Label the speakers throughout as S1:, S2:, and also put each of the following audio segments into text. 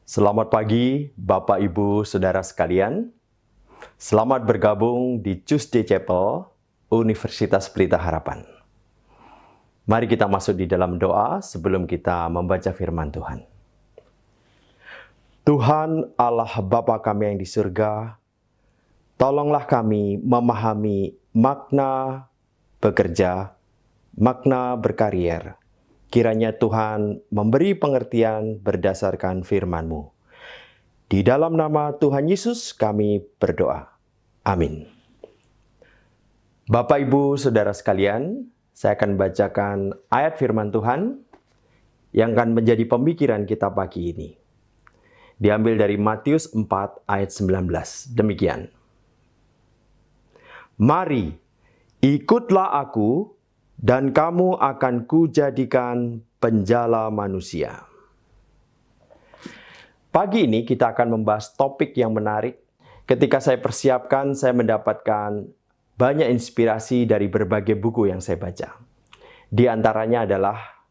S1: Selamat pagi, Bapak, Ibu, Saudara sekalian. Selamat bergabung di Tuesday Chapel, Universitas Pelita Harapan. Mari kita masuk di dalam doa sebelum kita membaca firman Tuhan. Tuhan Allah Bapa kami yang di surga, tolonglah kami memahami makna bekerja, makna berkarier. Kiranya Tuhan memberi pengertian berdasarkan firman-Mu. Di dalam nama Tuhan Yesus kami berdoa. Amin. Bapak, Ibu, Saudara sekalian, saya akan bacakan ayat firman Tuhan yang akan menjadi pemikiran kita pagi ini. Diambil dari Matius 4 ayat 19. Demikian. Mari, ikutlah aku, dan kamu akan kujadikan penjala manusia. Pagi ini kita akan membahas topik yang menarik. Ketika saya persiapkan, saya mendapatkan banyak inspirasi dari berbagai buku yang saya baca. Di antaranya adalah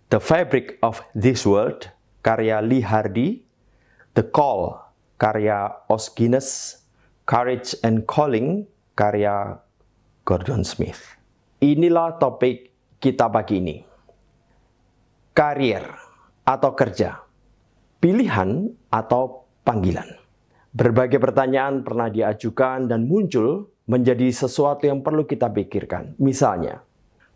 S1: The Fabric of This World, karya Lee Hardy, The Call, karya Os Guinness, Courage and Calling, karya Gordon Smith. Inilah topik kita pagi ini. Karier atau kerja, pilihan atau panggilan. Berbagai pertanyaan pernah diajukan dan muncul menjadi sesuatu yang perlu kita pikirkan. Misalnya,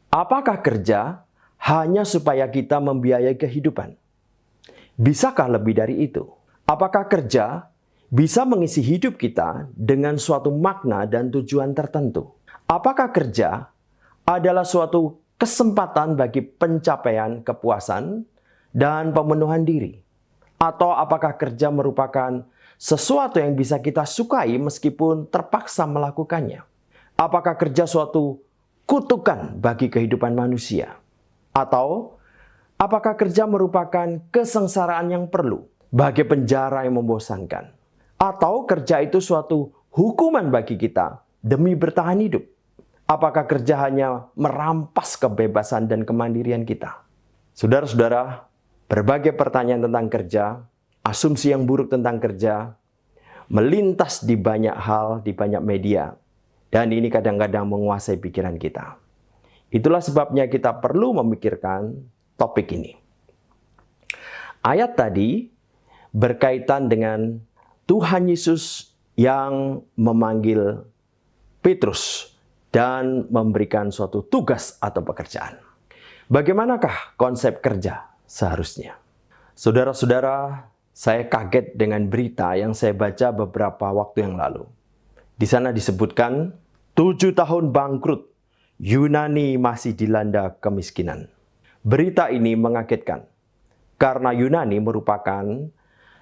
S1: apakah kerja hanya supaya kita membiayai kehidupan? Bisakah lebih dari itu? Apakah kerja bisa mengisi hidup kita dengan suatu makna dan tujuan tertentu? Apakah kerja adalah suatu kesempatan bagi pencapaian kepuasan dan pemenuhan diri? Atau apakah kerja merupakan sesuatu yang bisa kita sukai meskipun terpaksa melakukannya? Apakah kerja suatu kutukan bagi kehidupan manusia? Atau apakah kerja merupakan kesengsaraan yang perlu bagi penjara yang membosankan? Atau kerja itu suatu hukuman bagi kita demi bertahan hidup? Apakah kerja hanya merampas kebebasan dan kemandirian kita? Saudara-saudara, berbagai pertanyaan tentang kerja, asumsi yang buruk tentang kerja, melintas di banyak hal, di banyak media. Dan ini kadang-kadang menguasai pikiran kita. Itulah sebabnya kita perlu memikirkan topik ini. Ayat tadi berkaitan dengan Tuhan Yesus yang memanggil Petrus dan memberikan suatu tugas atau pekerjaan. Bagaimanakah konsep kerja seharusnya? Saudara-saudara, saya kaget dengan berita yang saya baca beberapa waktu yang lalu. Di sana disebutkan, 7 tahun bangkrut, Yunani masih dilanda kemiskinan. Berita ini mengagetkan, karena Yunani merupakan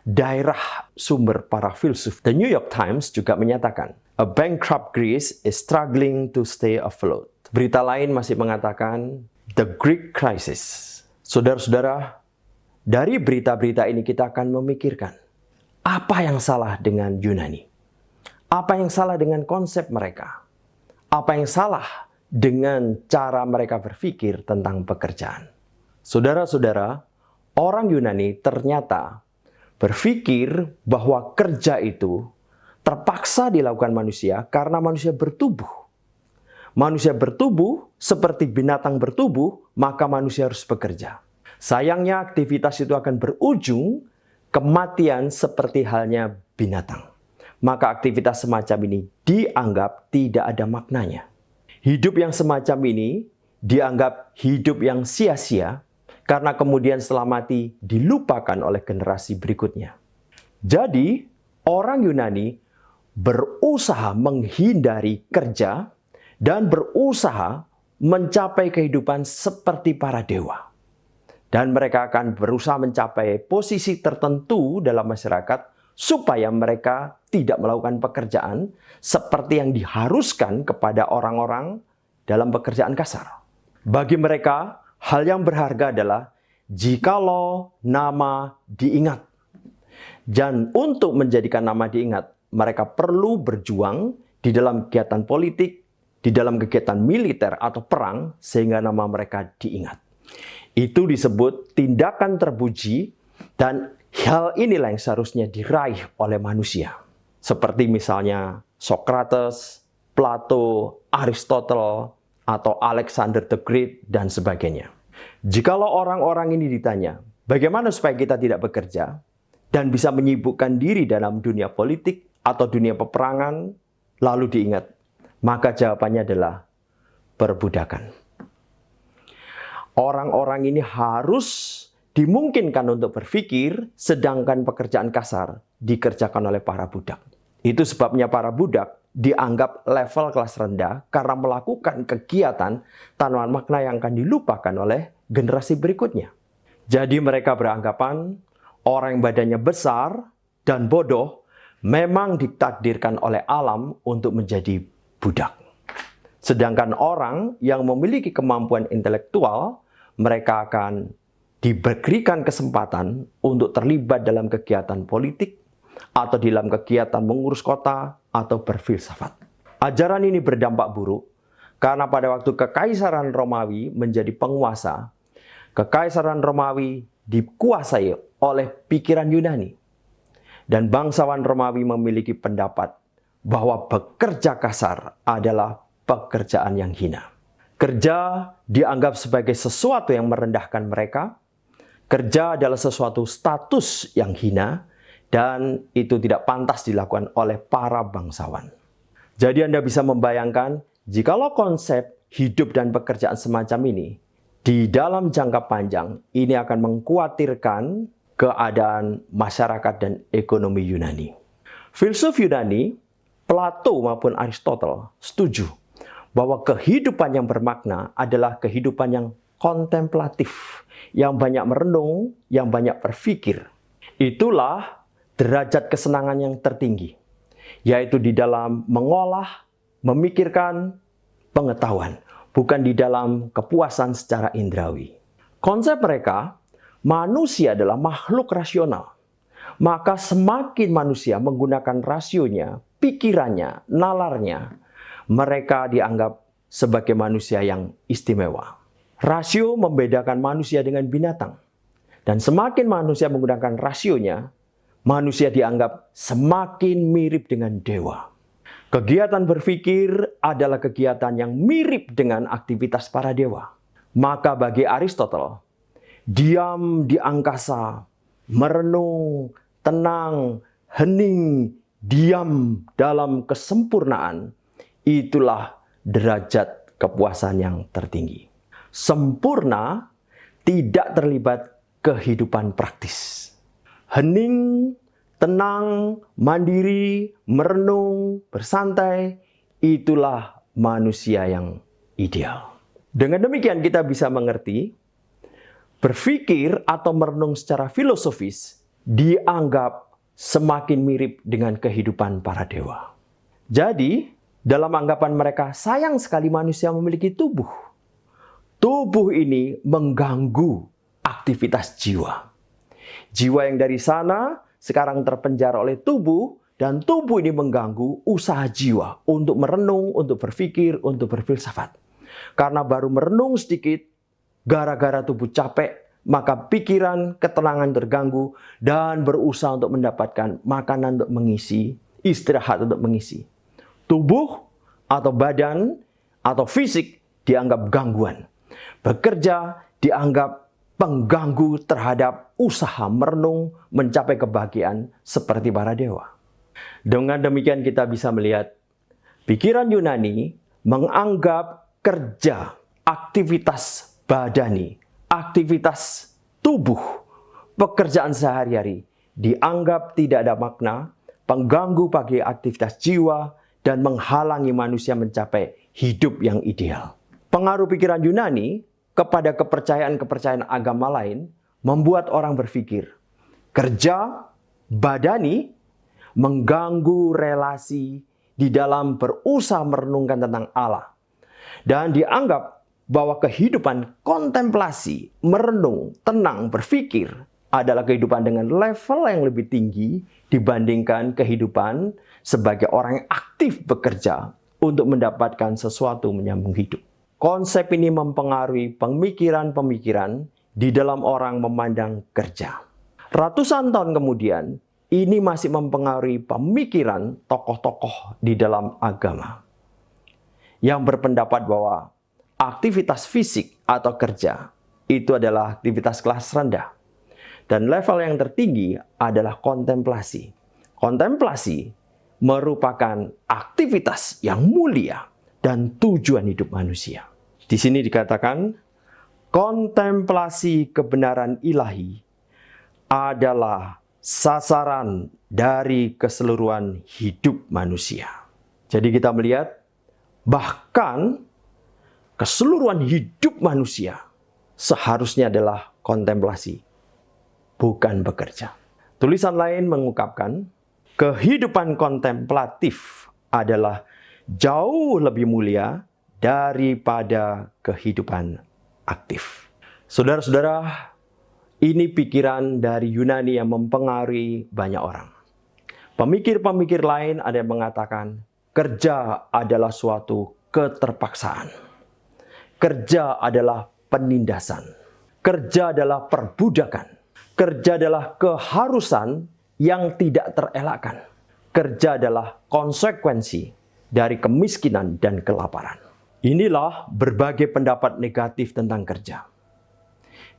S1: daerah sumber para filsuf. The New York Times juga menyatakan, a bankrupt Greece is struggling to stay afloat. Berita lain masih mengatakan, the Greek crisis. Saudara-saudara, dari berita-berita ini kita akan memikirkan, apa yang salah dengan Yunani? Apa yang salah dengan konsep mereka? Apa yang salah dengan cara mereka berpikir tentang pekerjaan? Saudara-saudara, orang Yunani ternyata berpikir bahwa kerja itu terpaksa dilakukan manusia karena manusia bertubuh. Manusia bertubuh seperti binatang bertubuh, maka manusia harus bekerja. Sayangnya aktivitas itu akan berujung kematian seperti halnya binatang. Maka aktivitas semacam ini dianggap tidak ada maknanya. Hidup yang semacam ini dianggap hidup yang sia-sia karena kemudian setelah mati dilupakan oleh generasi berikutnya. Jadi, orang Yunani berusaha menghindari kerja dan berusaha mencapai kehidupan seperti para dewa. Dan mereka akan berusaha mencapai posisi tertentu dalam masyarakat supaya mereka tidak melakukan pekerjaan seperti yang diharuskan kepada orang-orang dalam pekerjaan kasar. Bagi mereka, hal yang berharga adalah jikalau nama diingat. Dan untuk menjadikan nama diingat, mereka perlu berjuang di dalam kegiatan politik, di dalam kegiatan militer atau perang, sehingga nama mereka diingat. Itu disebut tindakan terpuji dan Hal inilah yang seharusnya diraih oleh manusia. Seperti misalnya Socrates, Plato, Aristotle, atau Alexander the Great, dan sebagainya. Jikalau orang-orang ini ditanya, bagaimana supaya kita tidak bekerja dan bisa menyibukkan diri dalam dunia politik atau dunia peperangan, lalu diingat, maka jawabannya adalah perbudakan. Orang-orang ini harus dimungkinkan untuk berpikir, sedangkan pekerjaan kasar dikerjakan oleh para budak. Itu sebabnya para budak dianggap level kelas rendah karena melakukan kegiatan tanpa makna yang akan dilupakan oleh generasi berikutnya. Jadi mereka beranggapan orang yang badannya besar dan bodoh memang ditakdirkan oleh alam untuk menjadi budak. Sedangkan orang yang memiliki kemampuan intelektual, mereka akan diberikan kesempatan untuk terlibat dalam kegiatan politik atau dalam kegiatan mengurus kota atau berfilsafat. Ajaran ini berdampak buruk karena pada waktu Kekaisaran Romawi menjadi penguasa, Kekaisaran Romawi dikuasai oleh pikiran Yunani. Dan bangsawan Romawi memiliki pendapat bahwa bekerja kasar adalah pekerjaan yang hina. Kerja dianggap sebagai sesuatu yang merendahkan mereka. Kerja adalah sesuatu status yang hina dan itu tidak pantas dilakukan oleh para bangsawan. Jadi Anda bisa membayangkan jikalau konsep hidup dan pekerjaan semacam ini di dalam jangka panjang ini akan mengkhawatirkan keadaan masyarakat dan ekonomi Yunani. Filsuf Yunani, Plato maupun Aristotle setuju bahwa kehidupan yang bermakna adalah kehidupan yang kontemplatif, yang banyak merenung, yang banyak berpikir. Itulah derajat kesenangan yang tertinggi, yaitu di dalam mengolah, memikirkan pengetahuan, bukan di dalam kepuasan secara indrawi. Konsep mereka, manusia adalah makhluk rasional. Maka semakin manusia menggunakan rasionya, pikirannya, nalarnya, mereka dianggap sebagai manusia yang istimewa. Rasio membedakan manusia dengan binatang. Dan semakin manusia menggunakan rasionya, manusia dianggap semakin mirip dengan dewa. Kegiatan berpikir adalah kegiatan yang mirip dengan aktivitas para dewa. Maka bagi Aristotle, diam di angkasa, merenung, tenang, hening, diam dalam kesempurnaan, itulah derajat kepuasan yang tertinggi. Sempurna tidak terlibat kehidupan praktis. Hening, tenang, mandiri, merenung, bersantai, itulah manusia yang ideal. Dengan demikian kita bisa mengerti, berpikir atau merenung secara filosofis dianggap semakin mirip dengan kehidupan para dewa. Jadi, dalam anggapan mereka, sayang sekali manusia memiliki tubuh. Tubuh ini mengganggu aktivitas jiwa. Jiwa yang dari sana sekarang terpenjara oleh tubuh, dan tubuh ini mengganggu usaha jiwa untuk merenung, untuk berpikir, untuk berfilsafat. Karena baru merenung sedikit, gara-gara tubuh capek, maka pikiran, ketenangan terganggu, dan berusaha untuk mendapatkan makanan untuk mengisi, istirahat untuk mengisi. Tubuh atau badan atau fisik dianggap gangguan. Bekerja dianggap pengganggu terhadap usaha merenung mencapai kebahagiaan seperti para dewa. Dengan demikian kita bisa melihat pikiran Yunani menganggap kerja, aktivitas badani, aktivitas tubuh, pekerjaan sehari-hari dianggap tidak ada makna, pengganggu bagi aktivitas jiwa, dan menghalangi manusia mencapai hidup yang ideal. Pengaruh pikiran Yunani kepada kepercayaan-kepercayaan agama lain membuat orang berpikir, kerja, badani, mengganggu relasi di dalam berusaha merenungkan tentang Allah. Dan dianggap bahwa kehidupan kontemplasi, merenung, tenang, berpikir adalah kehidupan dengan level yang lebih tinggi dibandingkan kehidupan sebagai orang yang aktif bekerja untuk mendapatkan sesuatu menyambung hidup. Konsep ini mempengaruhi pemikiran-pemikiran di dalam orang memandang kerja. Ratusan tahun kemudian, ini masih mempengaruhi pemikiran tokoh-tokoh di dalam agama yang berpendapat bahwa aktivitas fisik atau kerja itu adalah aktivitas kelas rendah. Dan level yang tertinggi adalah kontemplasi. Kontemplasi merupakan aktivitas yang mulia dan tujuan hidup manusia. Di sini dikatakan, kontemplasi kebenaran ilahi adalah sasaran dari keseluruhan hidup manusia. Jadi kita melihat bahkan keseluruhan hidup manusia seharusnya adalah kontemplasi, bukan bekerja. Tulisan lain mengungkapkan, kehidupan kontemplatif adalah jauh lebih mulia daripada kehidupan aktif. Saudara-saudara, ini pikiran dari Yunani yang mempengaruhi banyak orang. Pemikir-pemikir lain ada yang mengatakan, kerja adalah suatu keterpaksaan. Kerja adalah penindasan. Kerja adalah perbudakan. Kerja adalah keharusan yang tidak terelakkan. Kerja adalah konsekuensi dari kemiskinan dan kelaparan. Inilah berbagai pendapat negatif tentang kerja.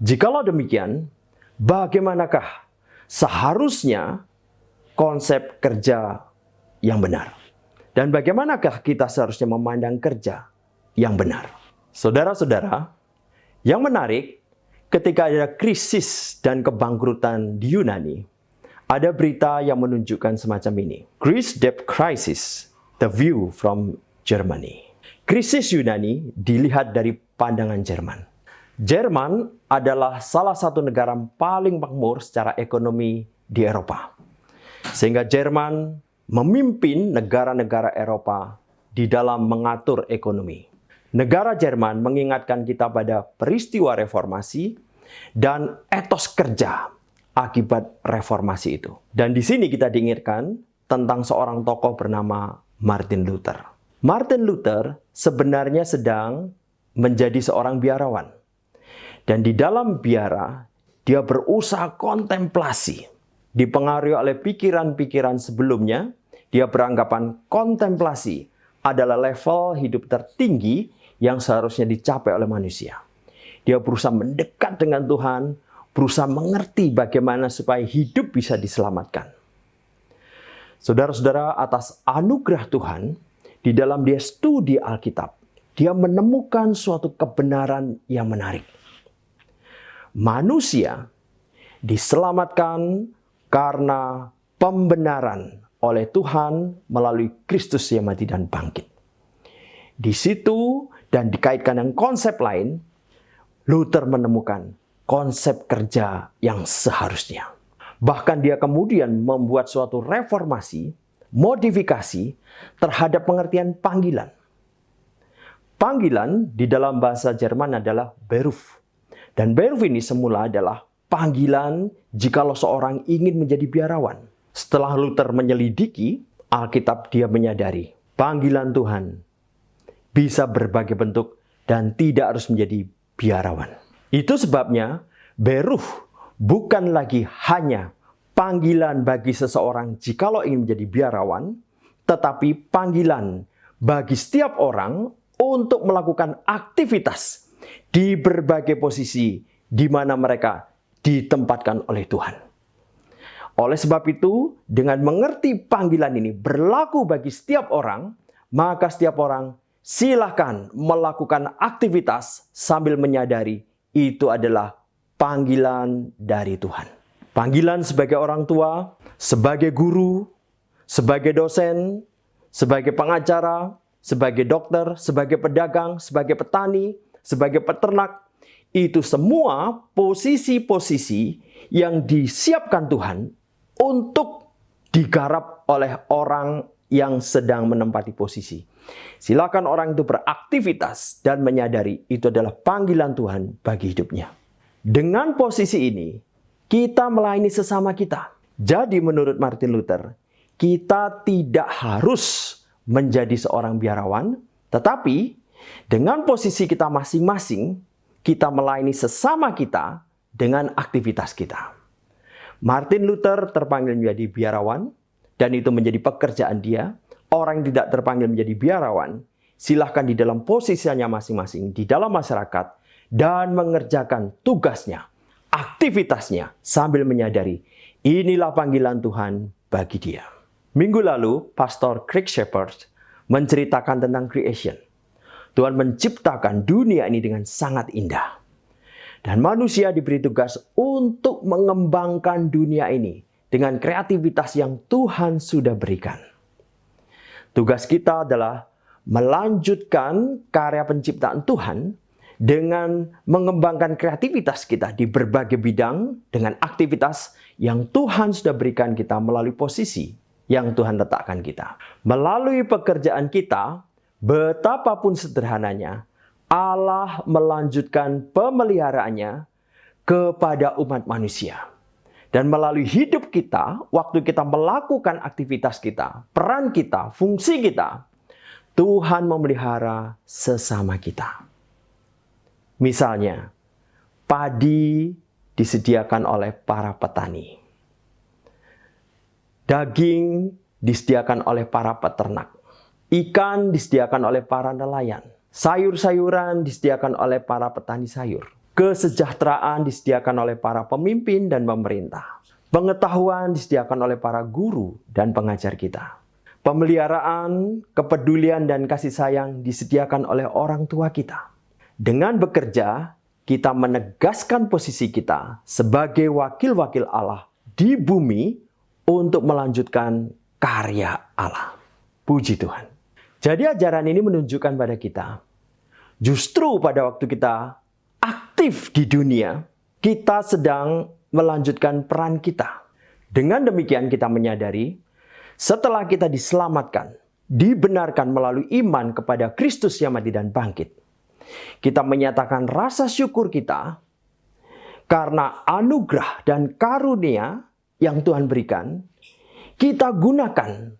S1: Jikalau demikian, bagaimanakah seharusnya konsep kerja yang benar? Dan bagaimanakah kita seharusnya memandang kerja yang benar? Saudara-saudara, yang menarik, ketika ada krisis dan kebangkrutan di Yunani, ada berita yang menunjukkan semacam ini. Greece Debt Crisis, The View from Germany. Krisis Yunani dilihat dari pandangan Jerman. Jerman adalah salah satu negara paling makmur secara ekonomi di Eropa. Sehingga Jerman memimpin negara-negara Eropa di dalam mengatur ekonomi. Negara Jerman mengingatkan kita pada peristiwa reformasi dan etos kerja akibat reformasi itu. Dan di sini kita diingatkan tentang seorang tokoh bernama Martin Luther. Martin Luther sebenarnya sedang menjadi seorang biarawan. Dan di dalam biara, dia berusaha kontemplasi. Dipengaruhi oleh pikiran-pikiran sebelumnya, dia beranggapan kontemplasi adalah level hidup tertinggi yang seharusnya dicapai oleh manusia. Dia berusaha mendekat dengan Tuhan, berusaha mengerti bagaimana supaya hidup bisa diselamatkan. Saudara-saudara, atas anugerah Tuhan, di dalam dia studi Alkitab, dia menemukan suatu kebenaran yang menarik. Manusia diselamatkan karena pembenaran oleh Tuhan melalui Kristus yang mati dan bangkit. Di situ dan dikaitkan dengan konsep lain, Luther menemukan konsep kerja yang seharusnya. Bahkan dia kemudian membuat suatu reformasi, modifikasi terhadap pengertian panggilan. Panggilan di dalam bahasa Jerman adalah Beruf. Dan Beruf ini semula adalah panggilan jikalau seorang ingin menjadi biarawan. Setelah Luther menyelidiki Alkitab, dia menyadari panggilan Tuhan bisa berbagai bentuk dan tidak harus menjadi biarawan. Itu sebabnya Beruf bukan lagi hanya panggilan bagi seseorang jikalau ingin menjadi biarawan, tetapi panggilan bagi setiap orang untuk melakukan aktivitas di berbagai posisi di mana mereka ditempatkan oleh Tuhan. Oleh sebab itu, dengan mengerti panggilan ini berlaku bagi setiap orang, maka setiap orang silakan melakukan aktivitas sambil menyadari itu adalah panggilan dari Tuhan. Panggilan sebagai orang tua, sebagai guru, sebagai dosen, sebagai pengacara, sebagai dokter, sebagai pedagang, sebagai petani, sebagai peternak, itu semua posisi-posisi yang disiapkan Tuhan untuk digarap oleh orang yang sedang menempati posisi. Silakan orang itu beraktivitas dan menyadari itu adalah panggilan Tuhan bagi hidupnya. Dengan posisi ini, kita melayani sesama kita. Jadi menurut Martin Luther, kita tidak harus menjadi seorang biarawan, tetapi dengan posisi kita masing-masing, kita melayani sesama kita dengan aktivitas kita. Martin Luther terpanggil menjadi biarawan, dan itu menjadi pekerjaan dia. Orang yang tidak terpanggil menjadi biarawan, silahkan di dalam posisinya masing-masing, di dalam masyarakat, dan mengerjakan tugasnya, aktivitasnya, sambil menyadari, inilah panggilan Tuhan bagi dia. Minggu lalu, Pastor Craig Shepherd menceritakan tentang creation. Tuhan menciptakan dunia ini dengan sangat indah. Dan manusia diberi tugas untuk mengembangkan dunia ini dengan kreativitas yang Tuhan sudah berikan. Tugas kita adalah melanjutkan karya penciptaan Tuhan dengan mengembangkan kreativitas kita di berbagai bidang dengan aktivitas yang Tuhan sudah berikan kita melalui posisi yang Tuhan letakkan kita. Melalui pekerjaan kita, betapapun sederhananya, Allah melanjutkan pemeliharaannya kepada umat manusia. Dan melalui hidup kita, waktu kita melakukan aktivitas kita, peran kita, fungsi kita, Tuhan memelihara sesama kita. Misalnya, padi disediakan oleh para petani. Daging disediakan oleh para peternak. Ikan disediakan oleh para nelayan. Sayur-sayuran disediakan oleh para petani sayur. Kesejahteraan disediakan oleh para pemimpin dan pemerintah. Pengetahuan disediakan oleh para guru dan pengajar kita. Pemeliharaan, kepedulian, dan kasih sayang disediakan oleh orang tua kita. Dengan bekerja, kita menegaskan posisi kita sebagai wakil-wakil Allah di bumi untuk melanjutkan karya Allah. Puji Tuhan. Jadi ajaran ini menunjukkan pada kita, justru pada waktu kita aktif di dunia, kita sedang melanjutkan peran kita. Dengan demikian kita menyadari, setelah kita diselamatkan, dibenarkan melalui iman kepada Kristus yang mati dan bangkit, kita menyatakan rasa syukur kita karena anugerah dan karunia yang Tuhan berikan, kita gunakan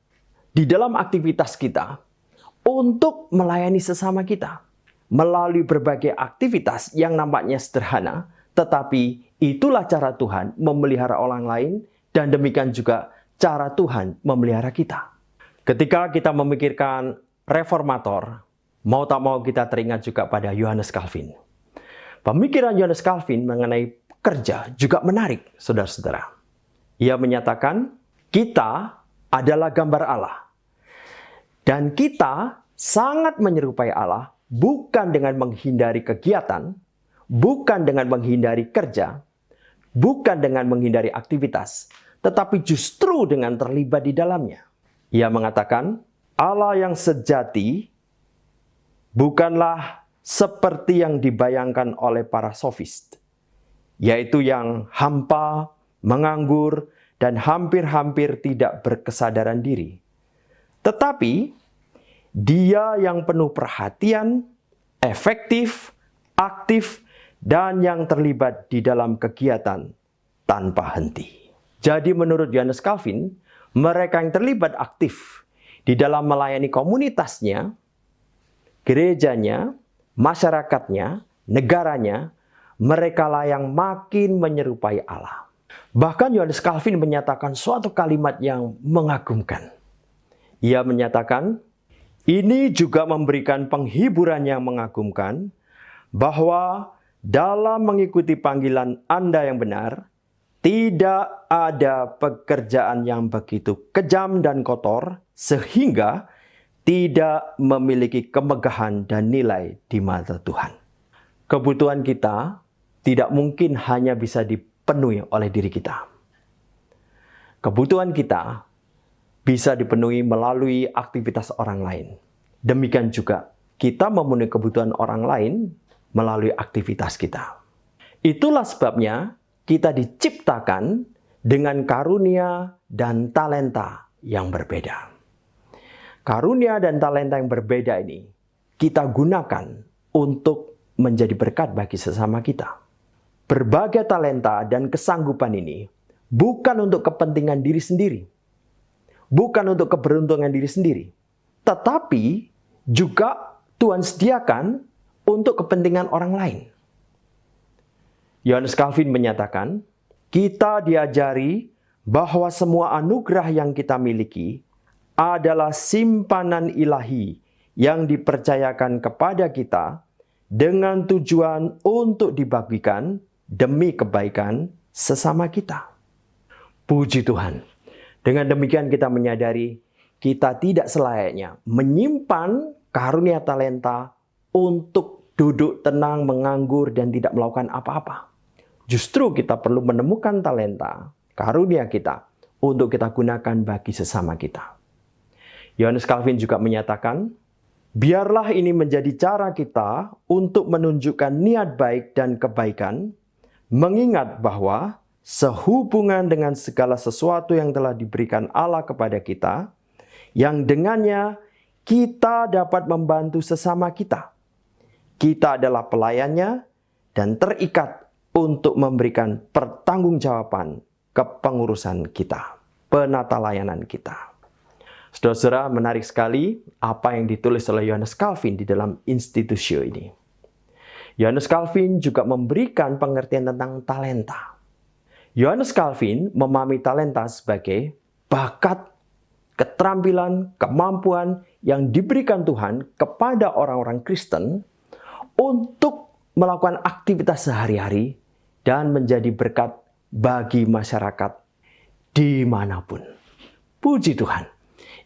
S1: di dalam aktivitas kita untuk melayani sesama kita melalui berbagai aktivitas yang nampaknya sederhana, tetapi itulah cara Tuhan memelihara orang lain, dan demikian juga cara Tuhan memelihara kita. Ketika kita memikirkan reformator, mau tak mau kita teringat juga pada Johannes Calvin. Pemikiran Johannes Calvin mengenai kerja juga menarik, saudara-saudara. Ia menyatakan, kita adalah gambar Allah. Dan kita sangat menyerupai Allah, bukan dengan menghindari kegiatan, bukan dengan menghindari kerja, bukan dengan menghindari aktivitas, tetapi justru dengan terlibat di dalamnya. Ia mengatakan, Allah yang sejati bukanlah seperti yang dibayangkan oleh para sofis, yaitu yang hampa, menganggur, dan hampir-hampir tidak berkesadaran diri. Tetapi, dia yang penuh perhatian, efektif, aktif, dan yang terlibat di dalam kegiatan tanpa henti. Jadi menurut Johannes Calvin, mereka yang terlibat aktif di dalam melayani komunitasnya, gerejanya, masyarakatnya, negaranya, mereka lah yang makin menyerupai Allah. Bahkan Johannes Calvin menyatakan suatu kalimat yang mengagumkan. Ia menyatakan, ini juga memberikan penghiburan yang mengagumkan, bahwa dalam mengikuti panggilan Anda yang benar, tidak ada pekerjaan yang begitu kejam dan kotor, sehingga tidak memiliki kemegahan dan nilai di mata Tuhan. Kebutuhan kita tidak mungkin hanya bisa dipenuhi oleh diri kita. Kebutuhan kita bisa dipenuhi melalui aktivitas orang lain. Demikian juga kita memenuhi kebutuhan orang lain melalui aktivitas kita. Itulah sebabnya kita diciptakan dengan karunia dan talenta yang berbeda. Karunia dan talenta yang berbeda ini kita gunakan untuk menjadi berkat bagi sesama kita. Berbagai talenta dan kesanggupan ini bukan untuk kepentingan diri sendiri, bukan untuk keberuntungan diri sendiri, tetapi juga Tuhan sediakan untuk kepentingan orang lain. Johannes Calvin menyatakan, kita diajari bahwa semua anugerah yang kita miliki adalah simpanan ilahi yang dipercayakan kepada kita dengan tujuan untuk dibagikan demi kebaikan sesama kita. Puji Tuhan. Dengan demikian kita menyadari kita tidak selayaknya menyimpan karunia talenta untuk duduk tenang, menganggur, dan tidak melakukan apa-apa. Justru kita perlu menemukan talenta, karunia kita, untuk kita gunakan bagi sesama kita. Yohanes Calvin juga menyatakan, biarlah ini menjadi cara kita untuk menunjukkan niat baik dan kebaikan, mengingat bahwa sehubungan dengan segala sesuatu yang telah diberikan Allah kepada kita, yang dengannya kita dapat membantu sesama kita. Kita adalah pelayannya dan terikat untuk memberikan pertanggungjawaban kepengurusan kita, penata layanan kita. Saudara-saudara, menarik sekali apa yang ditulis oleh Yohanes Calvin di dalam Institutio ini. Yohanes Calvin juga memberikan pengertian tentang talenta. Yohanes Calvin memahami talenta sebagai bakat, keterampilan, kemampuan yang diberikan Tuhan kepada orang-orang Kristen untuk melakukan aktivitas sehari-hari dan menjadi berkat bagi masyarakat dimanapun. Puji Tuhan.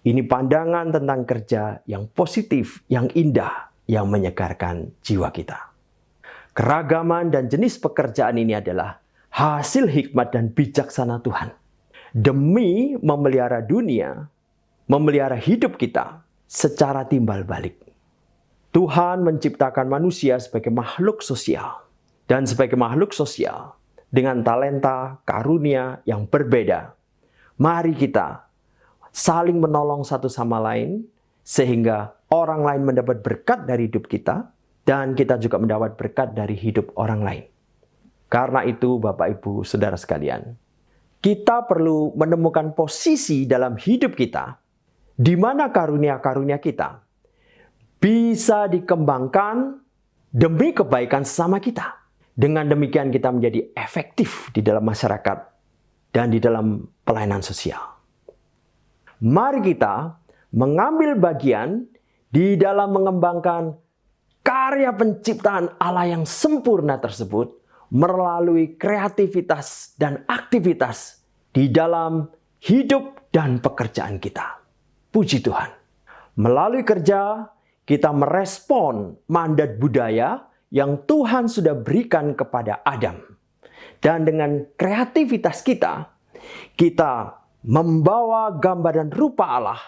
S1: Ini pandangan tentang kerja yang positif, yang indah, yang menyegarkan jiwa kita. Keragaman dan jenis pekerjaan ini adalah hasil hikmat dan bijaksana Tuhan. Demi memelihara dunia, memelihara hidup kita secara timbal balik. Tuhan menciptakan manusia sebagai makhluk sosial. Dan sebagai makhluk sosial, dengan talenta, karunia yang berbeda, mari kita saling menolong satu sama lain, sehingga orang lain mendapat berkat dari hidup kita, dan kita juga mendapat berkat dari hidup orang lain. Karena itu, Bapak, Ibu, Saudara sekalian, kita perlu menemukan posisi dalam hidup kita, di mana karunia-karunia kita bisa dikembangkan demi kebaikan sesama kita. Dengan demikian kita menjadi efektif di dalam masyarakat dan di dalam pelayanan sosial. Mari kita mengambil bagian di dalam mengembangkan karya penciptaan Allah yang sempurna tersebut melalui kreativitas dan aktivitas di dalam hidup dan pekerjaan kita. Puji Tuhan. Melalui kerja, kita merespon mandat budaya yang Tuhan sudah berikan kepada Adam. Dan dengan kreativitas kita, kita membawa gambar dan rupa Allah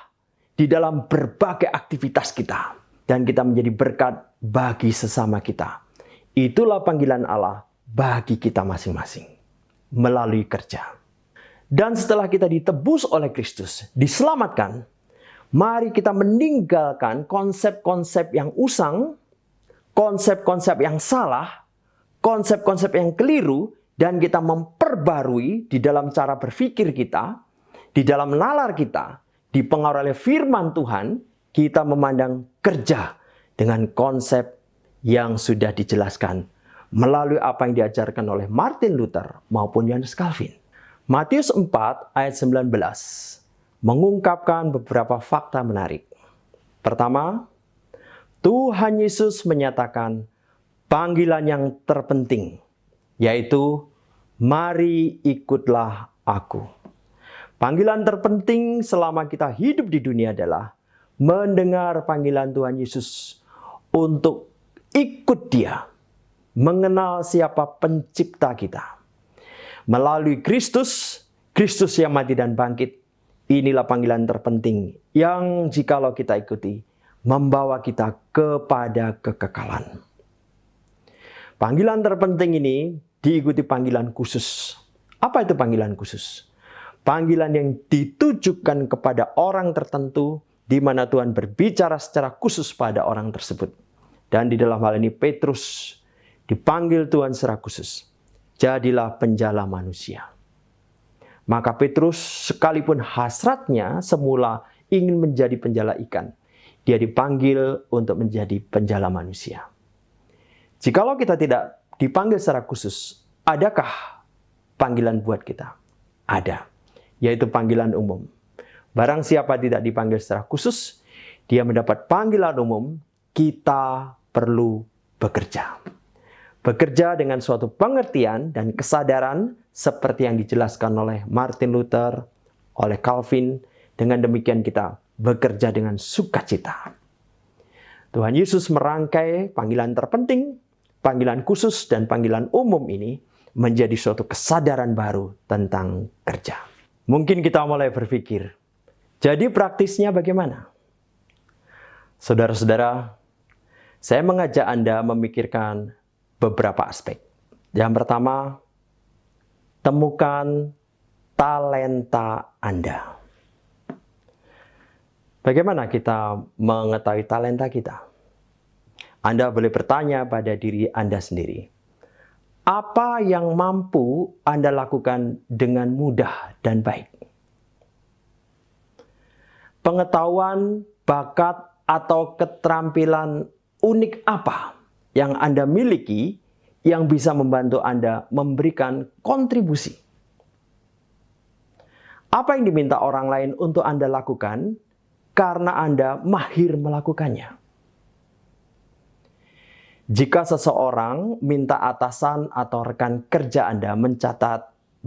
S1: di dalam berbagai aktivitas kita. Dan kita menjadi berkat bagi sesama kita. Itulah panggilan Allah bagi kita masing-masing. Melalui kerja. Dan setelah kita ditebus oleh Kristus, diselamatkan, mari kita meninggalkan konsep-konsep yang usang, konsep-konsep yang salah, konsep-konsep yang keliru, dan kita memperbarui di dalam cara berpikir kita, di dalam nalar kita, dipengaruhi oleh firman Tuhan, kita memandang kerja dengan konsep yang sudah dijelaskan melalui apa yang diajarkan oleh Martin Luther maupun Yohanes Calvin. Matius 4 ayat 19 mengungkapkan beberapa fakta menarik. Pertama, Tuhan Yesus menyatakan panggilan yang terpenting, yaitu mari ikutlah aku. Panggilan terpenting selama kita hidup di dunia adalah mendengar panggilan Tuhan Yesus untuk ikut Dia, mengenal siapa pencipta kita. Melalui Kristus, Kristus yang mati dan bangkit, inilah panggilan terpenting yang jikalau kita ikuti, membawa kita kepada kekekalan. Panggilan terpenting ini diikuti panggilan khusus. Apa itu panggilan khusus? Panggilan yang ditujukan kepada orang tertentu, di mana Tuhan berbicara secara khusus pada orang tersebut. Dan di dalam hal ini Petrus dipanggil Tuhan secara khusus. Jadilah penjala manusia. Maka Petrus sekalipun hasratnya semula ingin menjadi penjala ikan, dia dipanggil untuk menjadi penjala manusia. Jikalau kita tidak dipanggil secara khusus, adakah panggilan buat kita? Ada, yaitu panggilan umum. Barang siapa tidak dipanggil secara khusus, dia mendapat panggilan umum, kita perlu bekerja. Bekerja dengan suatu pengertian dan kesadaran seperti yang dijelaskan oleh Martin Luther, oleh Calvin. Dengan demikian kita bekerja dengan sukacita. Tuhan Yesus merangkai panggilan terpenting, panggilan khusus, dan panggilan umum ini menjadi suatu kesadaran baru tentang kerja. Mungkin kita mulai berpikir, jadi praktisnya bagaimana? Saudara-saudara, saya mengajak Anda memikirkan beberapa aspek. Yang pertama, temukan talenta Anda. Bagaimana kita mengetahui talenta kita? Anda boleh bertanya pada diri Anda sendiri. Apa yang mampu Anda lakukan dengan mudah dan baik? Pengetahuan, bakat, atau keterampilan unik apa yang Anda miliki yang bisa membantu Anda memberikan kontribusi? Apa yang diminta orang lain untuk Anda lakukan karena Anda mahir melakukannya? Jika seseorang minta atasan atau rekan kerja Anda mencatat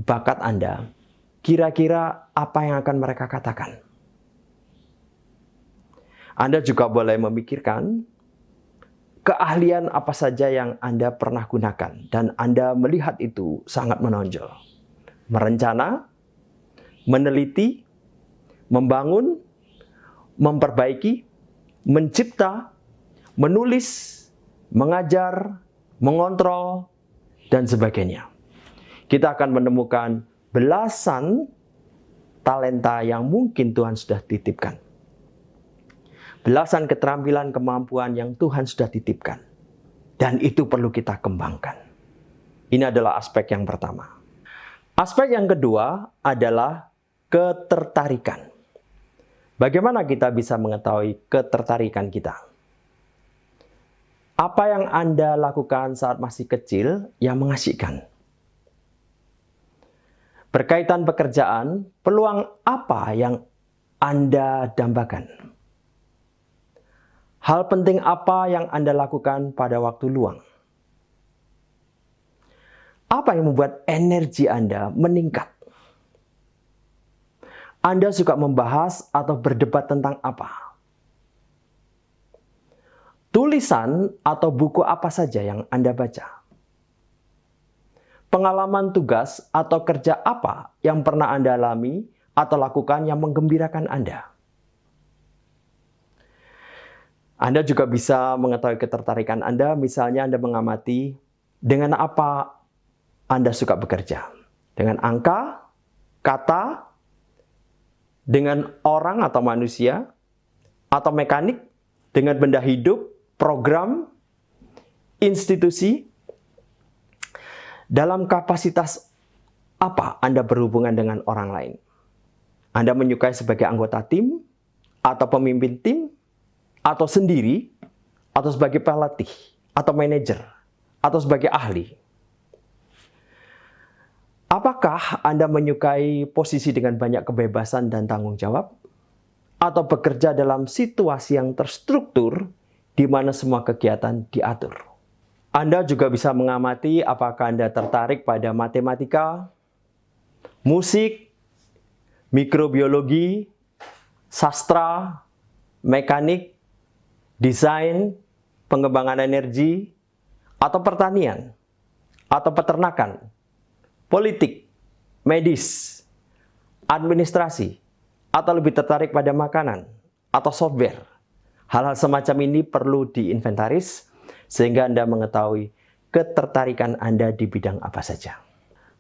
S1: bakat Anda, kira-kira apa yang akan mereka katakan? Anda juga boleh memikirkan keahlian apa saja yang Anda pernah gunakan dan Anda melihat itu sangat menonjol. Merencana, meneliti, membangun, memperbaiki, mencipta, menulis, mengajar, mengontrol, dan sebagainya. Kita akan menemukan belasan talenta yang mungkin Tuhan sudah titipkan. Belasan keterampilan kemampuan yang Tuhan sudah titipkan. Dan itu perlu kita kembangkan. Ini adalah aspek yang pertama. Aspek yang kedua adalah ketertarikan. Bagaimana kita bisa mengetahui ketertarikan kita? Apa yang Anda lakukan saat masih kecil yang mengasihkan? Berkaitan pekerjaan, peluang apa yang Anda dambakan? Hal penting apa yang Anda lakukan pada waktu luang? Apa yang membuat energi Anda meningkat? Anda suka membahas atau berdebat tentang apa? Tulisan atau buku apa saja yang Anda baca? Pengalaman tugas atau kerja apa yang pernah Anda alami atau lakukan yang menggembirakan Anda? Anda juga bisa mengetahui ketertarikan Anda, misalnya Anda mengamati dengan apa Anda suka bekerja. Dengan angka, kata, dengan orang atau manusia, atau mekanik, dengan benda hidup, program, institusi. Dalam kapasitas apa Anda berhubungan dengan orang lain? Anda menyukai sebagai anggota tim, atau pemimpin tim, atau sendiri, atau sebagai pelatih, atau manajer, atau sebagai ahli. Apakah Anda menyukai posisi dengan banyak kebebasan dan tanggung jawab? Atau bekerja dalam situasi yang terstruktur, di mana semua kegiatan diatur? Anda juga bisa mengamati apakah Anda tertarik pada matematika, musik, mikrobiologi, sastra, mekanik, desain, pengembangan energi, atau pertanian, atau peternakan, politik, medis, administrasi, atau lebih tertarik pada makanan, atau software. Hal-hal semacam ini perlu diinventaris, sehingga Anda mengetahui ketertarikan Anda di bidang apa saja.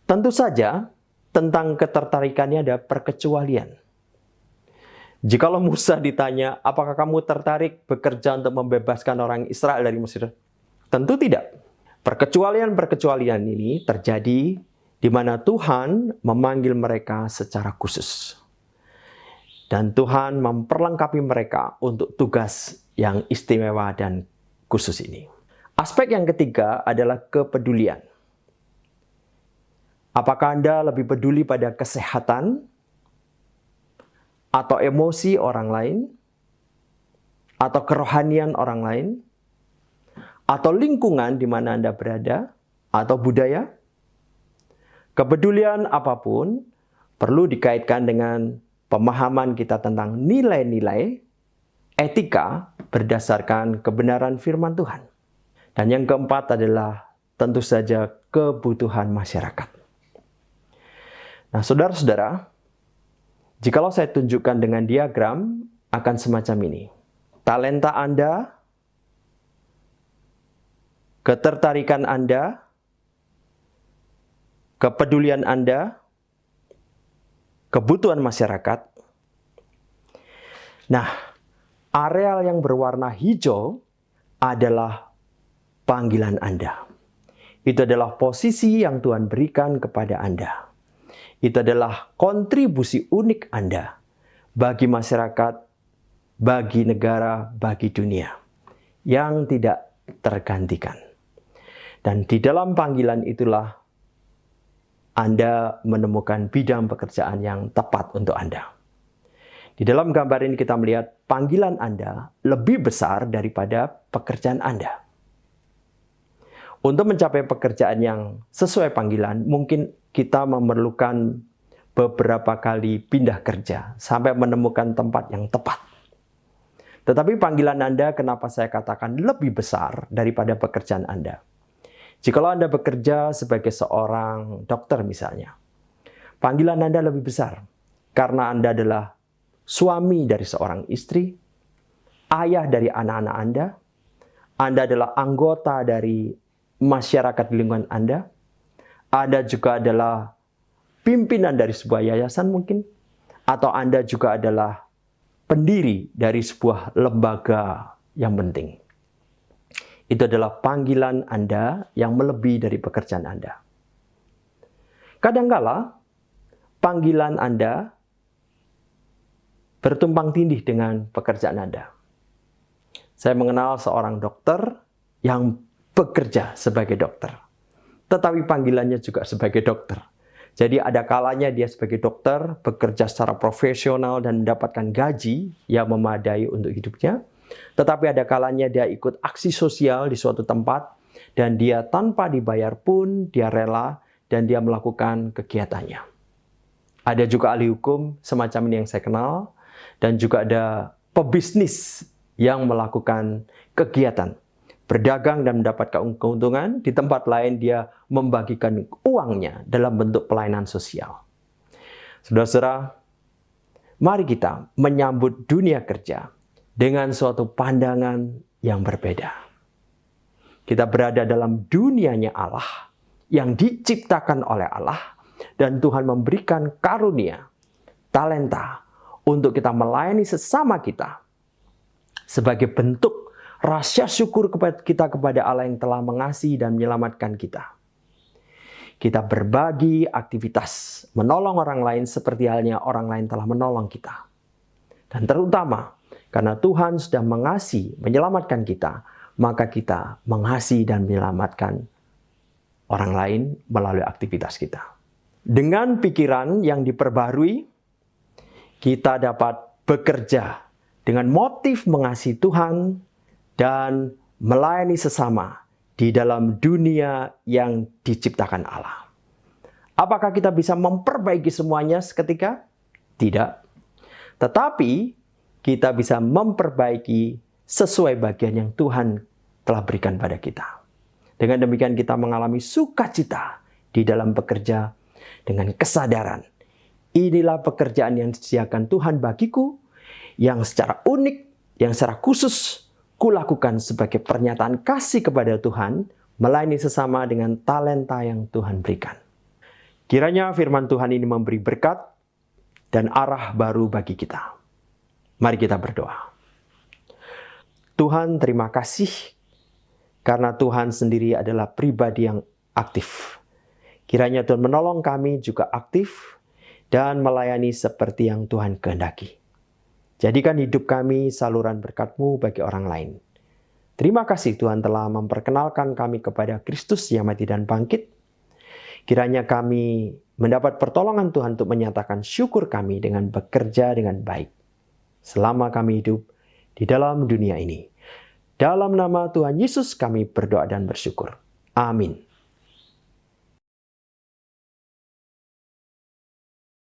S1: Tentu saja, tentang ketertarikannya ada perkecualian. Jikalau Musa ditanya, apakah kamu tertarik bekerja untuk membebaskan orang Israel dari Mesir? Tentu tidak. Perkecualian-perkecualian ini terjadi di mana Tuhan memanggil mereka secara khusus. Dan Tuhan memperlengkapi mereka untuk tugas yang istimewa dan khusus ini. Aspek yang ketiga adalah kepedulian. Apakah Anda lebih peduli pada kesehatan atau emosi orang lain, atau kerohanian orang lain, atau lingkungan di mana Anda berada, atau budaya? Kepedulian apapun perlu dikaitkan dengan pemahaman kita tentang nilai-nilai etika berdasarkan kebenaran firman Tuhan. Dan yang keempat adalah tentu saja kebutuhan masyarakat. Nah, saudara-saudara, jikalau saya tunjukkan dengan diagram, akan semacam ini. Talenta Anda, ketertarikan Anda, kepedulian Anda, kebutuhan masyarakat. Nah, areal yang berwarna hijau adalah panggilan Anda. Itu adalah posisi yang Tuhan berikan kepada Anda. Itu adalah kontribusi unik Anda bagi masyarakat, bagi negara, bagi dunia yang tidak tergantikan. Dan di dalam panggilan itulah Anda menemukan bidang pekerjaan yang tepat untuk Anda. Di dalam gambar ini kita melihat panggilan Anda lebih besar daripada pekerjaan Anda. Untuk mencapai pekerjaan yang sesuai panggilan, mungkin kita memerlukan beberapa kali pindah kerja sampai menemukan tempat yang tepat. Tetapi panggilan Anda, kenapa saya katakan lebih besar daripada pekerjaan Anda? Jikalau Anda bekerja sebagai seorang dokter misalnya, panggilan Anda lebih besar karena Anda adalah suami dari seorang istri, ayah dari anak-anak Anda adalah anggota dari masyarakat di lingkungan Anda juga adalah pimpinan dari sebuah yayasan mungkin, atau Anda juga adalah pendiri dari sebuah lembaga yang penting. Itu adalah panggilan Anda yang melebihi dari pekerjaan Anda. Kadangkala panggilan Anda bertumpang tindih dengan pekerjaan Anda. Saya mengenal seorang dokter yang bekerja sebagai dokter, tetapi panggilannya juga sebagai dokter. Jadi ada kalanya dia sebagai dokter bekerja secara profesional dan mendapatkan gaji yang memadai untuk hidupnya. Tetapi ada kalanya dia ikut aksi sosial di suatu tempat dan dia tanpa dibayar pun dia rela dan dia melakukan kegiatannya. Ada juga ahli hukum semacam ini yang saya kenal, dan juga ada pebisnis yang melakukan kegiatan berdagang dan mendapatkan keuntungan. Di tempat lain dia membagikan uangnya dalam bentuk pelayanan sosial. Saudara-saudara, mari kita menyambut dunia kerja dengan suatu pandangan yang berbeda. Kita berada dalam dunianya Allah yang diciptakan oleh Allah, dan Tuhan memberikan karunia, talenta untuk kita melayani sesama kita sebagai bentuk rasa syukur kita kepada Allah yang telah mengasihi dan menyelamatkan kita. Kita berbagi aktivitas menolong orang lain seperti halnya orang lain telah menolong kita. Dan terutama karena Tuhan sudah mengasihi, menyelamatkan kita, maka kita mengasihi dan menyelamatkan orang lain melalui aktivitas kita. Dengan pikiran yang diperbarui, kita dapat bekerja dengan motif mengasihi Tuhan dan melayani sesama di dalam dunia yang diciptakan Allah. Apakah kita bisa memperbaiki semuanya seketika? Tidak. Tetapi kita bisa memperbaiki sesuai bagian yang Tuhan telah berikan pada kita. Dengan demikian kita mengalami sukacita di dalam bekerja dengan kesadaran. Inilah pekerjaan yang disediakan Tuhan bagiku, yang secara unik, yang secara khusus kulakukan sebagai pernyataan kasih kepada Tuhan, melayani sesama dengan talenta yang Tuhan berikan. Kiranya firman Tuhan ini memberi berkat dan arah baru bagi kita. Mari kita berdoa. Tuhan, terima kasih karena Tuhan sendiri adalah pribadi yang aktif. Kiranya Tuhan menolong kami juga aktif dan melayani seperti yang Tuhan kehendaki. Jadikan hidup kami saluran berkat-Mu bagi orang lain. Terima kasih Tuhan telah memperkenalkan kami kepada Kristus yang mati dan bangkit. Kiranya kami mendapat pertolongan Tuhan untuk menyatakan syukur kami dengan bekerja dengan baik selama kami hidup di dalam dunia ini. Dalam nama Tuhan Yesus kami berdoa dan bersyukur. Amin.